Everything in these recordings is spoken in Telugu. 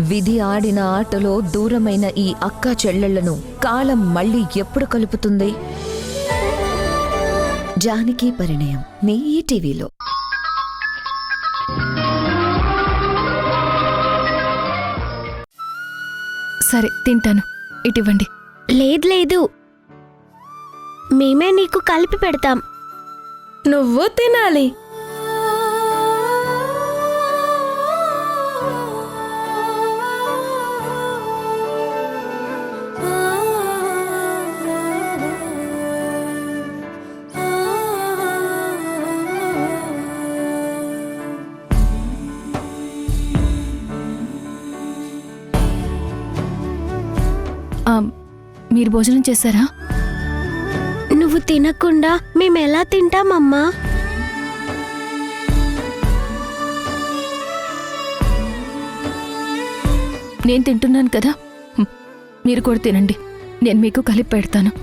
విధి ఆడిన ఆటలో దూరమైన ఈ అక్కా చెల్లెళ్లను కాలం మళ్ళీ ఎప్పుడు కలుపుతుంది? జానకి పరిణయం మీ ఈటీవీలో. సరే తింటాను, ఇటివ్వండి. లేదు, మేమే నీకు కలిపి పెడతాం. నువ్వు తినాలి. మీరు భోజనం చేశారా? నువ్వు తినకుండా మేమెలా తింటామమ్మా? నేను తింటున్నాను కదా, మీరు కూడా తినండి. నేను మీకు కలిపి పెడతాను.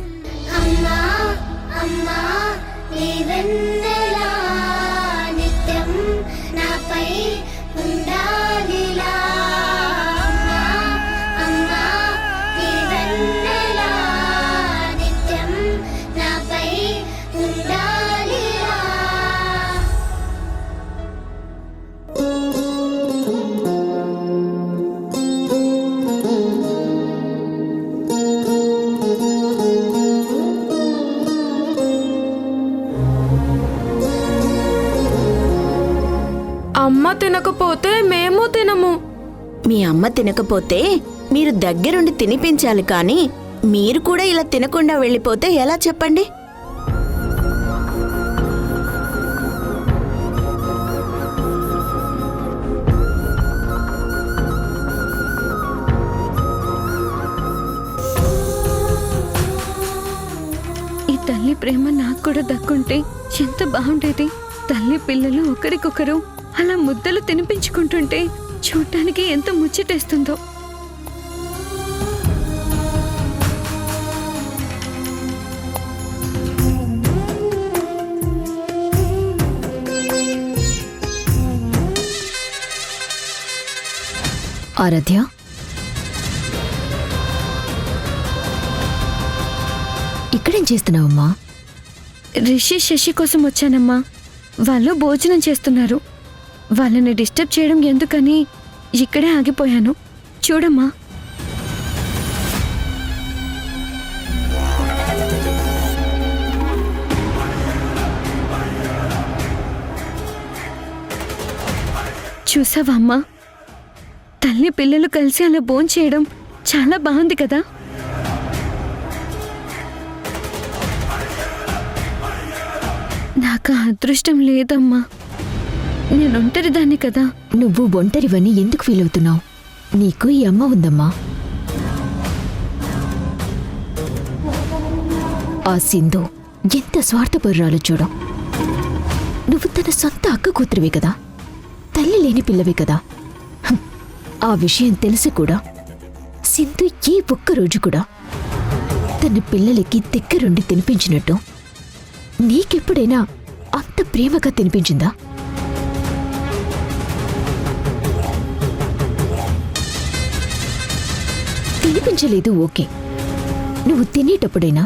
అమ్మ తినకపోతే మేము తినము. మీ అమ్మ తినకపోతే మీరు దగ్గరుండి తినిపించాలి, కానీ మీరు కూడా ఇలా తినకుండా వెళ్ళిపోతే ఎలా చెప్పండి? ఈ తల్లి ప్రేమ నాకు కూడా దక్కుంటే ఎంత బాగుండేది. తల్లి పిల్లలు ఒకరికొకరు అలా ముద్దలు తినిపించుకుంటుంటే చూడటానికి ఎంత ముచ్చటేస్తుందో. ఆరాధ్య, ఇక్కడేం చేస్తున్నావమ్మా? రిషి శశి కోసం వచ్చానమ్మా. వాళ్ళు భోజనం చేస్తున్నారు. వాళ్ళని డిస్టర్బ్ చేయడం ఎందుకని ఇక్కడే ఆగిపోయాను. చూడమ్మా. చూసావా అమ్మా, తల్లి పిల్లలు కలిసి అలా భోంచేయడం చాలా బాగుంది కదా. నాకు అదృష్టం లేదమ్మా. నేను ఒంటరిదాన్ని కదా. నువ్వు ఒంటరివని ఎందుకు ఫీల్ అవుతున్నావు? నీకు ఈ అమ్మ ఉందమ్మా. ఆ సింధు ఎంత స్వార్థపరురాలో చూడు. నువ్వు తన సొంత అక్క కూతురివే కదా, తల్లి లేని పిల్లవే కదా. ఆ విషయం తెలిసి కూడా సింధు ఏ ఒక్కరోజు కూడా తన పిల్లలకి దగ్గరుండి తినిపించినట్టు నీకెప్పుడైనా అంత ప్రేమగా తినిపించిందా? తినిపించలేదు, ఓకే. నువ్వు తినేటప్పుడైనా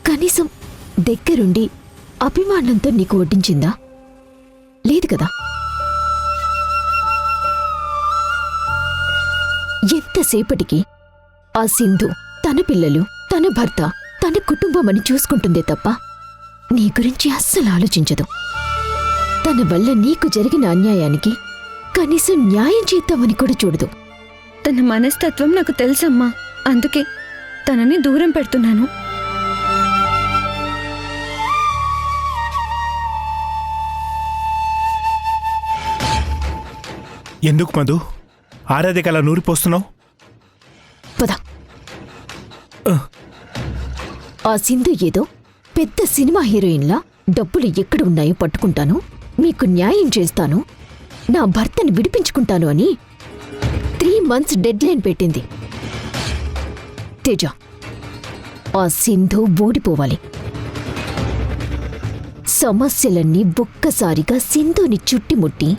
కనీసం దగ్గరుండి అభిమానంతో నీకు వడ్డించిందా? లేదు కదా. ఎంతసేపటికి ఆ సింధు తన పిల్లలు, తన భర్త, తన కుటుంబం అని చూసుకుంటుందే తప్ప నీ గురించి అస్సలు ఆలోచించదు. తన వల్ల నీకు జరిగిన అన్యాయానికి కనీసం న్యాయం చేద్దామని కూడా చూడదు. తన మనస్తత్వం నాకు తెలుసమ్మా. అందుకే తనని దూరం పెడుతున్నాను. ఎందుకు మధు ఆరాధ్యకి అలా నూరిపోస్తున్నావు? పద. ఆ సింధు ఏదో పెద్ద సినిమా హీరోయిన్లా డబ్బులు ఎక్కడ ఉన్నాయో పట్టుకుంటాను, మీకు న్యాయం చేస్తాను, నా భర్తని విడిపించుకుంటాను అని 3 months డెడ్లైన్ పెట్టింది. తేజ, ఆ సింధు ఓడిపోవాలి. సమస్యలన్నీ ఒక్కసారిగా సింధుని చుట్టిముట్టి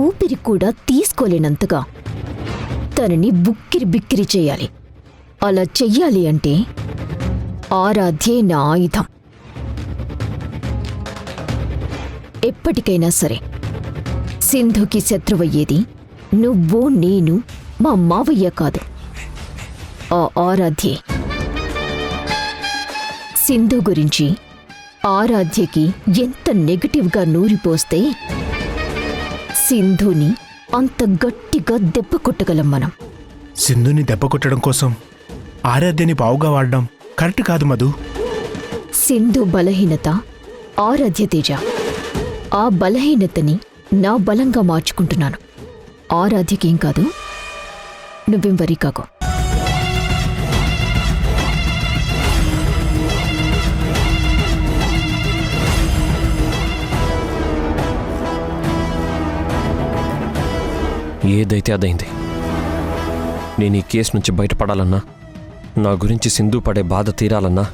ఊపిరి కూడా తీసుకోలేనంతగా తనని బుక్కిరి బిక్కిరి చెయ్యాలి. అలా చెయ్యాలి అంటే ఆరాధ్యే నా ఆయుధం. ఎప్పటికైనా సరే సింధుకి శత్రువయ్యేది నువ్వు, నేను, మా మావయ్య కాదు, ఆ ఆరాధ్యే. సింధు గురించి ఆరాధ్యకి ఎంత నెగటివ్గా నూరిపోస్తే సింధుని అంత గట్టిగా దెబ్బ కొట్టగలం మనం. సింధుని దెబ్బ కొట్టడం కోసం ఆరాధ్యని బావుగా వాడడం కరెక్ట్ కాదు మధు. సింధు బలహీనత ఆరాధ్య తేజ. ఆ బలహీనతని నా బలంగా మార్చుకుంటున్నాను. ఆరాధ్యకేం కాదు, నువ్వేం వరీ కాకో. ఏదైతే అదైంది. నేను ఈ కేసు నుంచి బయటపడాలన్నా, నా గురించి సింధు పడే బాధ తీరాలన్నా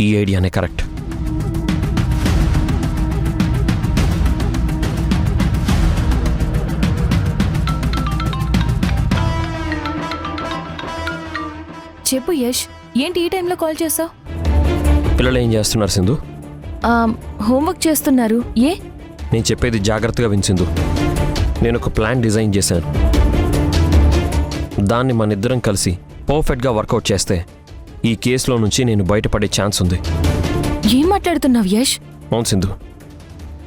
ఈ ఐడియానే కరెక్ట్. చెప్పు యష్, ఏంటి ఈ టైంలో కాల్ చేసావు? పిల్లలు ఏం చేస్తున్నారు సింధు? హోంవర్క్ చేస్తున్నారు. ఏ? నేను చెప్పేది జాగ్రత్తగా విను సింధు. నేను ఒక ప్లాన్ డిజైన్ చేశాను. దాన్ని మనిద్దరం కలిసి పర్ఫెక్ట్గా వర్కౌట్ చేస్తే ఈ కేసులో నుంచి నేను బయటపడే ఛాన్స్ ఉంది. ఏం మాట్లాడుతున్నావు యష్? అవును సింధు,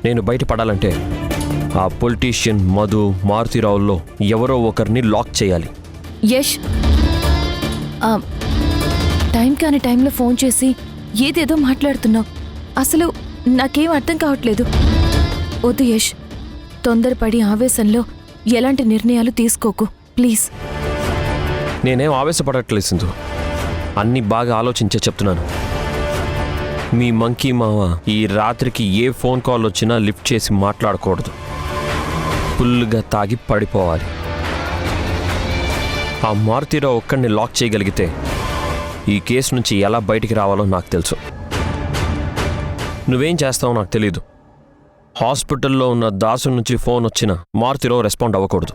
నేను బయటపడాలంటే ఆ పొలిటీషియన్ మధు, మారుతిరావుల్లో ఎవరో ఒకరిని లాక్ చేయాలి. యష్, టైం కాని టైంలో ఫోన్ చేసి ఏదేదో మాట్లాడుతున్నావు. అసలు నాకేం అర్థం కావట్లేదు. వద్దు యష్, తొందరపడి ఆవేశంలో ఎలాంటి నిర్ణయాలు తీసుకోకు ప్లీజ్. నేనేం ఆవేశపడట్లేదు సింధు, అన్నీ బాగా ఆలోచించే చెప్తున్నాను. మీ మంకీ మావ ఈ రాత్రికి ఏ ఫోన్ కాల్ వచ్చినా లిఫ్ట్ చేసి మాట్లాడకూడదు. ఫుల్గా తాగి పడిపోవాలి. ఆ మారుతిరావు ఒక్కడిని లాక్ చేయగలిగితే ఈ కేసు నుంచి ఎలా బయటికి రావాలో నాకు తెలుసు. నువ్వేం చేస్తావో నాకు తెలీదు. హాస్పిటల్లో ఉన్న దాసు నుంచి ఫోన్ వచ్చినా మారుతిరావు రెస్పాండ్ అవ్వకూడదు.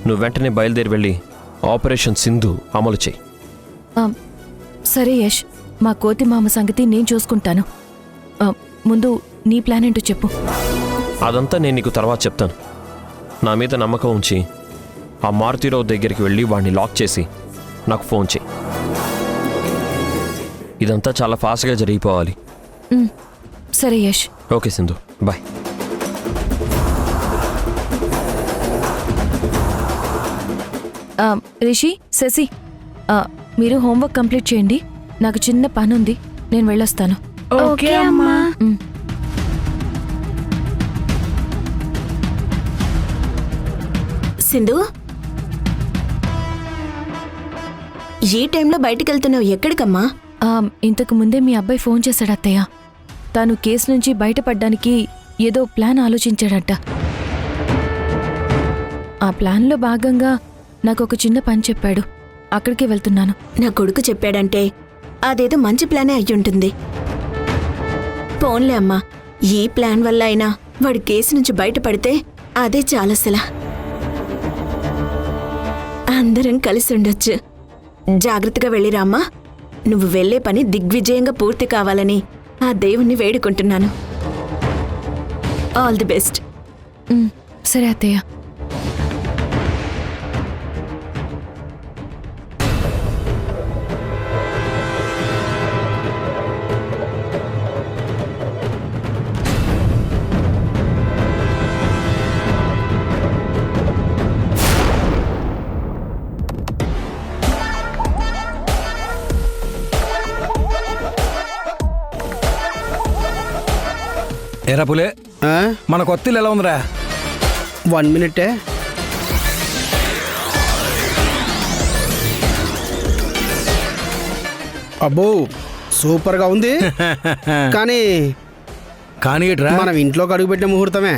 నువ్వు వెంటనే బయలుదేరి వెళ్ళి ఆపరేషన్ సింధు అమలు చేయి. సరే యష్, మా కోతి మామ సంగతి నేను చూసుకుంటాను. ముందు నీ ప్లాన్ ఏంటో చెప్పు. అదంతా నేను నీకు తర్వాత చెప్తాను. నా మీద నమ్మకం ఉంచి ఆ మారుతిరావు దగ్గరికి వెళ్ళి వాడిని లాక్ చేసి నాకు ఫోన్ చేయి. ఇదంతా చాలా ఫాస్ట్గా జరిగిపోవాలి. సరే యష్. Okay Sindhu, bye. రిషి, శశి, మీరు హోంవర్క్ కంప్లీట్ చేయండి. నాకు చిన్న పని ఉంది, నేను వెళ్ళొస్తాను. ఓకే అమ్మా. సింధు, ఈ టైంలో బయటికి వెళ్తున్నావు, ఎక్కడికమ్మా? ఇంతకు ముందే మీ అబ్బాయి ఫోన్ చేశాడు అత్తయ్య. తాను కేసు నుంచి బయటపడ్డానికి ఏదో ప్లాన్ ఆలోచించాడట. ఆ ప్లాన్లో భాగంగా నాకు ఒక చిన్న పని చెప్పాడు. అక్కడికే వెళ్తున్నాను. నా కొడుకు చెప్పాడంటే అదేదో మంచి ప్లానే అయ్యుంటుంది. పోన్లే అమ్మా, ఈ ప్లాన్ వల్ల అయినా వాడి కేసు నుంచి బయటపడితే అదే చాలసలా. అందరం కలిసి ఉండొచ్చు. జాగ్రత్తగా వెళ్ళిరామ్మా. నువ్వు వెళ్లే పని దిగ్విజయంగా పూర్తి కావాలని ఆ దేవుణ్ణి వేడుకుంటున్నాను. All the best. సరే అత్తయ్య. ఏరా పులే, మన కొత్త ఇల్లు ఎలా ఉందిరా? 1 మినిటే. అబ్బో సూపర్గా ఉంది. కానీ ఏట్రా? మనం ఇంట్లోకి అడుగుపెట్టిన ముహూర్తమే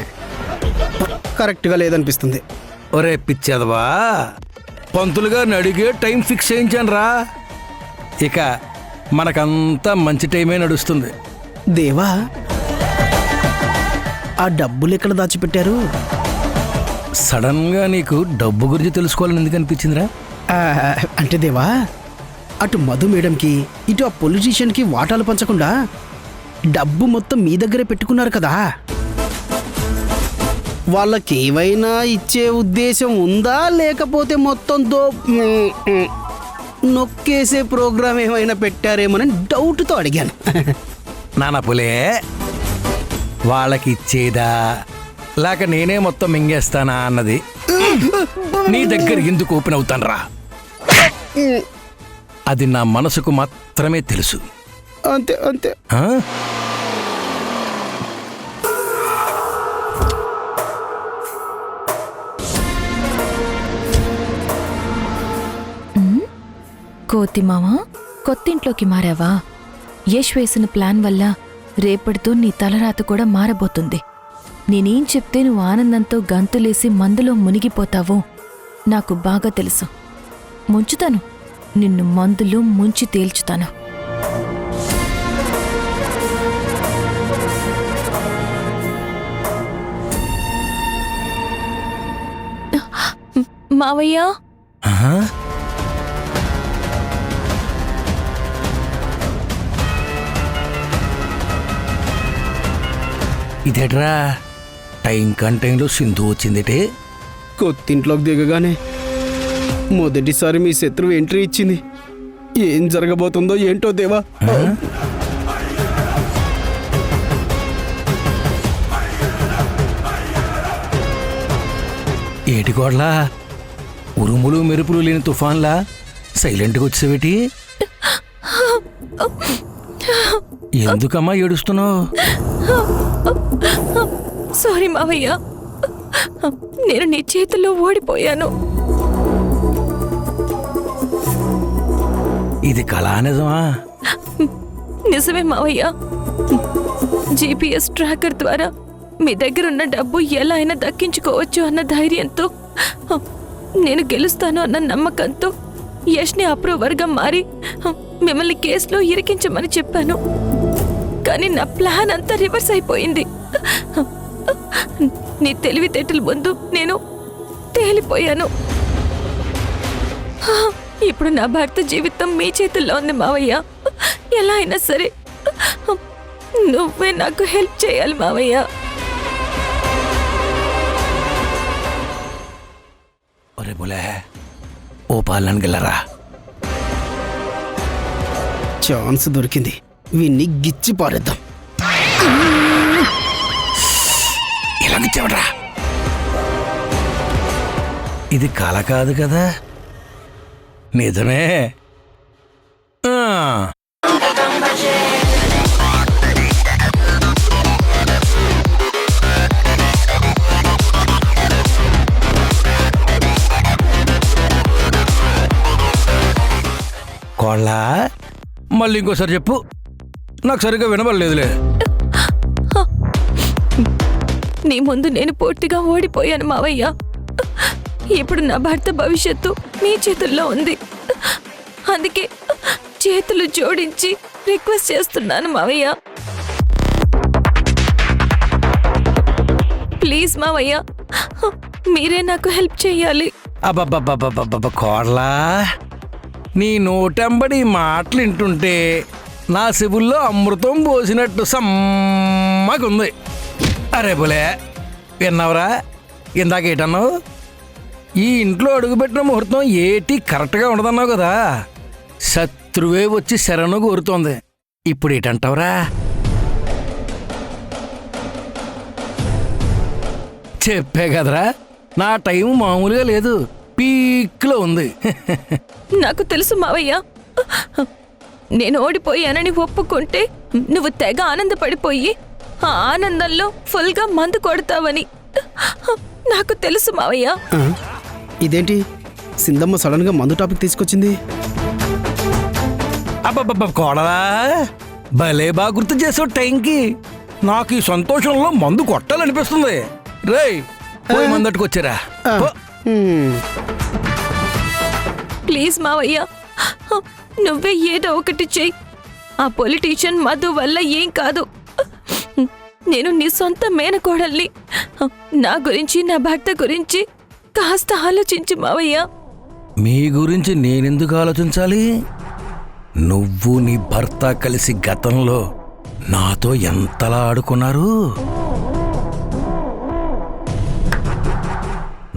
కరెక్ట్గా లేదనిపిస్తుంది. ఒరే పిచ్చేదవా, పంతులు గారిని అడిగే టైం ఫిక్స్ చేయించాను రా. ఇక మనకంతా మంచి టైమే నడుస్తుంది. దేవా, ఆ డబ్బులు ఎక్కడ దాచిపెట్టారు? సడన్గా నీకు డబ్బు గురించి తెలుసుకోవాలని ఎందుకు అనిపించిందిరా? ఆ, అంటే దేవా, అటు మధు మేడంకి ఇటు ఆ పొలిటీషియన్కి వాటాలు పంచకుండా డబ్బు మొత్తం మీ దగ్గరే పెట్టుకున్నారు కదా, వాళ్ళకి ఏవైనా ఇచ్చే ఉద్దేశం ఉందా లేకపోతే మొత్తం నొక్కేసే ప్రోగ్రామ్ ఏమైనా పెట్టారేమోనని డౌట్తో అడిగాను. నానా పులే, వాళ్ళకి ఇచ్చేదా లేక నేనే మొత్తం మింగేస్తానా అన్నది నీ దగ్గర ఎందుకు ఓపెన్ అవుతానరా? అది నా మనసుకు మాత్రమే తెలుసు. అంతే అంతే. ఆ? కోతి మావా, కొత్తింట్లోకి మారావా? యష్ వేసిన ప్లాన్ వల్ల రేపటితో నీ తలరాత కూడా మారబోతుంది. నేనేం చెప్తే నువ్వు ఆనందంతో గంతులేసి మందులో మునిగిపోతావో నాకు బాగా తెలుసు. ముంచుతాను, నిన్ను మందులో ముంచి తేల్చుతాను. మావయ్య, ఆహా. ఇదేట్రా టైం కంటైంలో సింధు వచ్చిందిటే? కొత్తింట్లోకి దిగగానే మొదటిసారి మీ శత్రువు ఎంట్రీ ఇచ్చింది. ఏం జరగబోతుందో ఏంటో దేవా. ఏటి కోడ్లా, ఉరుములు మెరుపులు లేని తుఫాన్లా సైలెంట్గా వచ్చేవేటి? ఎందుకమ్మా ఏడుస్తున్నావు? సారీ మావయ్య, నేను నీ చేతుల్లో ఓడిపోయాను. ఇది కళా నిజమా? నిజమే మావయ్య. జీపీఎస్ ట్రాకర్ ద్వారా మీ దగ్గరున్న డబ్బు ఎలా అయినా దక్కించుకోవచ్చు అన్న ధైర్యంతో, నేను గెలుస్తాను అన్న నమ్మకంతో యష్ని అప్రూవర్గా మారి మిమ్మల్ని కేసులో ఇరికించమని చెప్పాను. కానీ నా ప్లాన్ అంతా రివర్స్ అయిపోయింది. నీ తెలివితేటల ముందు నేను తేలిపోయాను. ఇప్పుడు నా భర్త జీవితం మీ చేతుల్లో ఉంది మావయ్య. ఎలా అయినా సరే నువ్వే నాకు హెల్ప్ చేయాలి మావయ్య. ఒరే బులే, ఓ పాలన గెల్లరా. ఛాన్స్ దొరికింది, వీన్ని గిచ్చి పారేద్దాం. ఎలాగిచ్చావట్రా? ఇది కళ కాదు కదా, నిజమే. కోళ్ళ, మళ్ళీ ఇంకోసారి చెప్పు, నాకు సరిగ్గా వినబడలేదులే. నీ ముందు నేను పూర్తిగా ఓడిపోయాను మావయ్య. ఇప్పుడు నా భర్త భవిష్యత్తు మీ చేతుల్లో ఉంది. అందుకే చేతులు జోడించి రిక్వెస్ట్ చేస్తున్నాను మావయ్య. ప్లీజ్ మావయ్య, మీరే నాకు హెల్ప్ చేయాలి. అబ్బబ్బబ్బబ్బబ్బబ్బ కోళ్ళ, నీ నోటంబడి మాటలు వింటుంటే నా శివుల్లో అమృతం పోసినట్టు సమ్మగుంది. అరే బులే, విన్నావురా? ఇందాక ఏటన్నావు? ఈ ఇంట్లో అడుగుపెట్టిన ముహూర్తం ఏటి కరెక్ట్గా ఉండదన్నావు కదా. శత్రువే వచ్చి శరణు కోరుతోంది. ఇప్పుడు ఏటంటావురా? చెప్పే కదరా, నా టైం మామూలుగా లేదు, పీక్లో ఉంది. నాకు తెలుసు మావయ్య. నేను ఓడిపోయానని ఒప్పుకుంటే నువ్వు తెగ ఆనందపడిపోయి ఆ ఆనందంలో ఫుల్గా మందు కొడతావని నాకు తెలుసు మావయ్య. ఇదేంటి సింధమ్మ సడన్ గా మందు టాపిక్ తీసుకొచ్చింది? అబ్బబ్బబ్బ కోడలా, భలే బాగా గుర్తు చేసావు టైంకి. నాకు ఈ సంతోషంలో మందు కొట్టాలనిపిస్తుంది. రేయ్, పోయి మందట్టుకొచ్చారా? ప్లీజ్ మావయ్య, నువ్వే ఏదో ఒకటి చెయ్యి. ఆ పొలిటీషియన్ మధు వల్ల ఏం కాదు. నేను నీ సొంత మేనకోడల్ని. నా గురించి, నా భర్త గురించి కాస్త ఆలోచించు మావయ్య. మీ గురించి నేనెందుకు ఆలోచించాలి? నువ్వు నీ భర్త కలిసి గతంలో నాతో ఎంతలా ఆడుకున్నారు.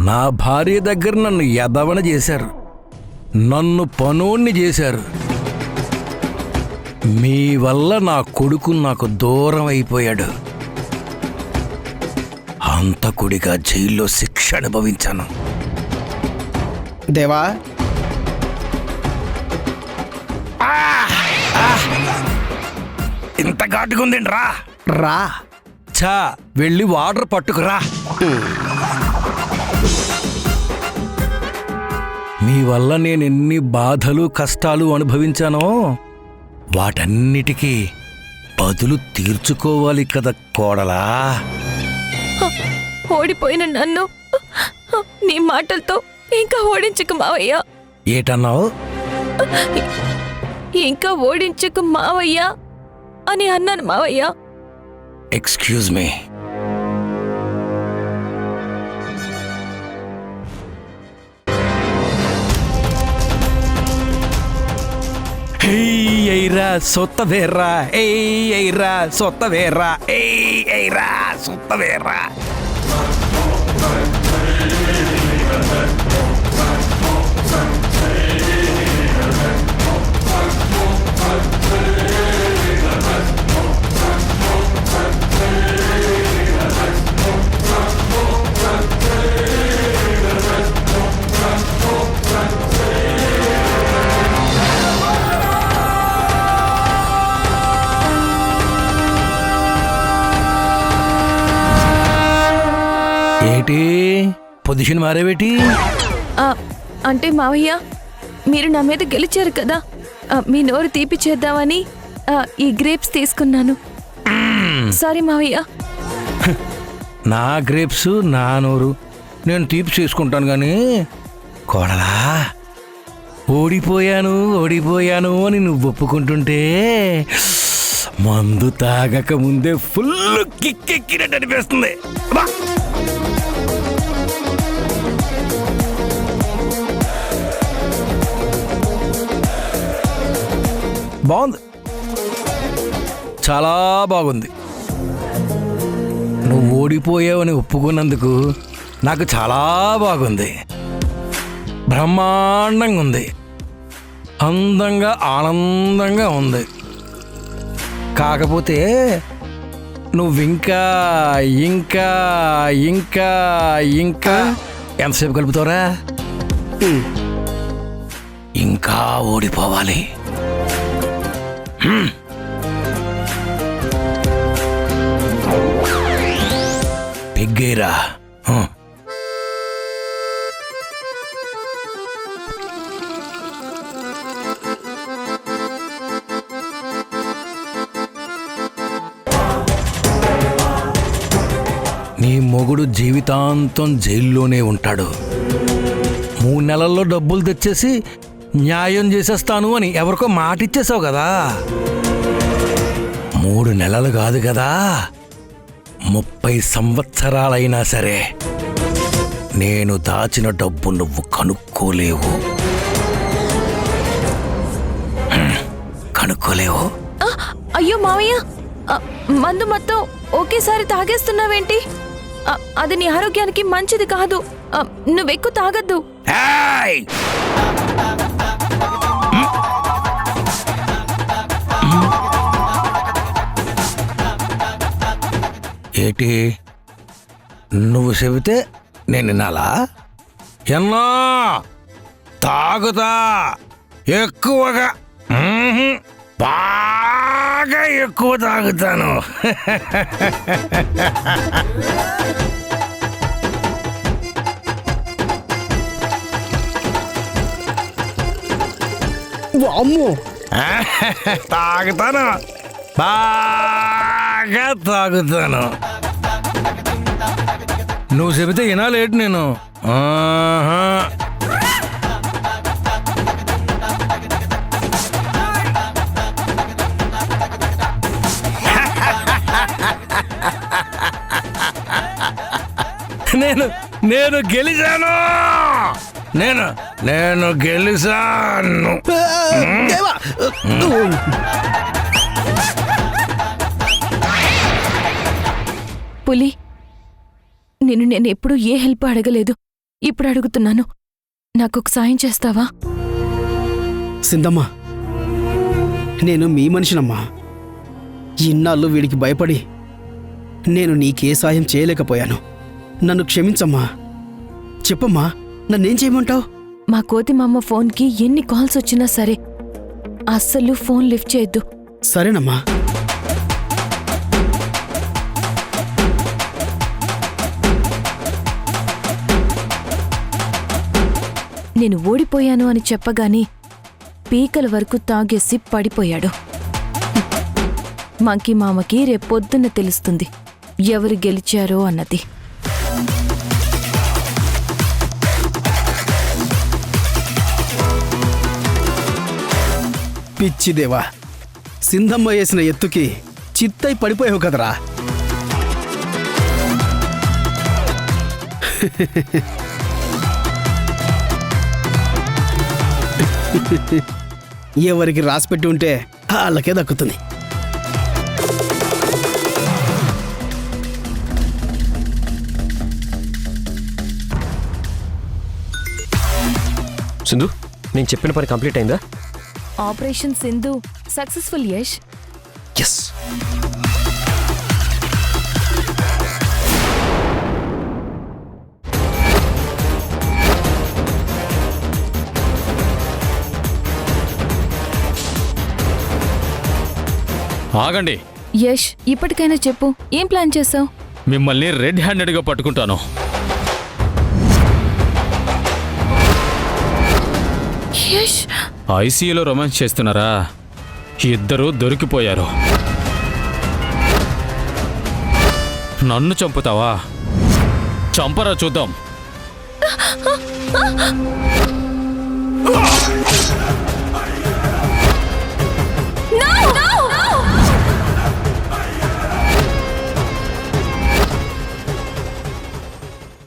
నా భార్య దగ్గర నన్ను ఎదవన చేశారు, నన్ను పనోణ్ణి చేశారు. మీ వల్ల నా కొడుకు నాకు దూరం అయిపోయాడు. హంతకుడిగా జైల్లో శిక్ష అనుభవించాను. దేవా, ఇంత ఘాటుకుందండి. రా రా. చా వెళ్ళి వాటర్ పట్టుకురా. మీ వల్ల నేను ఎన్ని బాధలు కష్టాలు అనుభవించానో వాటన్నిటికీ బదులు తీర్చుకోవాలి కదా కోడలా. ఓడిపోయిన నన్ను నీ మాటలతో ఇంకా ఓడించకు మావయ్య. ఏటన్నావు? ఇంకా ఓడించకు మావయ్య అని అన్నాను మావయ్య. Excuse me. ఎయిరా సొత్త వేర్రా, ఎయిరా సొత్త వేర్రా, ఎయిరా సొత్త వేర్రా. ఏటి పొజిషన్ మారేవేటి? అంటే మావయ్య, మీరు నా మీద గెలిచారు కదా, మీ నోరు తీపి చేద్దామని ఈ గ్రేప్స్ తీసుకున్నాను. సారీ మావయ్య. నా గ్రేప్స్ నా నోరు నేను తీపి చేసుకుంటాను కానీ కోడలా, ఓడిపోయాను అని నువ్వు ఒప్పుకుంటుంటే మందు తాగక ముందే ఫుల్ కిక్కెక్కినట్టు అనిపిస్తుంది. బాగుంది, చాలా బాగుంది. నువ్వు ఓడిపోయావని ఒప్పుకున్నందుకు నాకు చాలా బాగుంది. బ్రహ్మాండంగా ఉంది, అందంగా ఆనందంగా ఉంది. కాకపోతే నువ్వింకా ఇంకా ఇంకా ఇంకా ఎంతసేపు కలుపుతావురా? ఇంకా ఓడిపోవాలి. పెగ్గేరా. నీ మొగుడు జీవితాంతం జైల్లోనే ఉంటాడు. 3 నెలల్లో డబ్బులు తెచ్చేసి న్యాయం చేసేస్తాను అని ఎవరికో మాట ఇచ్చేసావు కదా. 3 నెలలు కాదు కదా, 30 సంవత్సరాలైనా సరే నేను దాచిన డబ్బు నువ్వు కనుక్కోలేవు. కనుక్కోలేవు. అయ్యో మావయ్య, మందు మొత్తం ఒకేసారి తాగేస్తున్నావేంటి? అది నీ ఆరోగ్యానికి మంచిది కాదు. నువ్వెక్కువ తాగద్దు. ఏటి నువ్వు చెబితే నేను వినాలా? ఎన్నో తాగుతా, ఎక్కువగా, బాగా ఎక్కువ తాగుతాను. వామ్మో, తాగుతాను, బాగా తాగుతాను. నువ్వు చెబితే వినాలేటి నేను. నేను గెలిచాను. నేను గెలిచాను. దేవా పులి, నేను ఎప్పుడూ ఏ హెల్ప్ అడగలేదు. ఇప్పుడు అడుగుతున్నాను. నాకొక సాయం చేస్తావా? సింధమ్మా, నేను మీ మనిషినమ్మా. ఇన్నాళ్ళు వీడికి భయపడి నేను నీకే సాయం చేయలేకపోయాను. నన్ను క్షమించమ్మా. చెప్పమ్మా, నన్నేం చేయమంటావు? మా కోతి మామ ఫోన్కి ఎన్ని కాల్స్ వచ్చినా సరే అస్సలు ఫోన్ లిఫ్ట్ చేయొద్దు. సరేనమ్మా. నేను ఓడిపోయాను అని చెప్పగానే పీకల వరకు తాగేసి పడిపోయాడు. మంకీ మామకి రేపొద్దున్న తెలుస్తుంది ఎవరు గెలిచారో అన్నది. పిచ్చిదేవా, సింధమ్మ వేసిన ఎత్తుకి చిత్తై పడిపోయావు కదరా. ఎవరికి రాసిపెట్టి ఉంటే వాళ్ళకే దక్కుతుంది. సింధు, నేను చెప్పిన పని కంప్లీట్ అయిందా? Operation Sindhu successful Yash. Yes. ఆగండి. యష్, ఇప్పటికైనా చెప్పు, ఏం ప్లాన్ చేసావు? మిమ్మల్ని రెడ్ హ్యాండెడ్గా పట్టుకుంటాను. యష్, ఐసీయూలో రొమాన్స్ చేస్తున్నారా? ఇద్దరూ దొరికిపోయారు. నన్ను చంపుతావా? చంపరా చూద్దాం.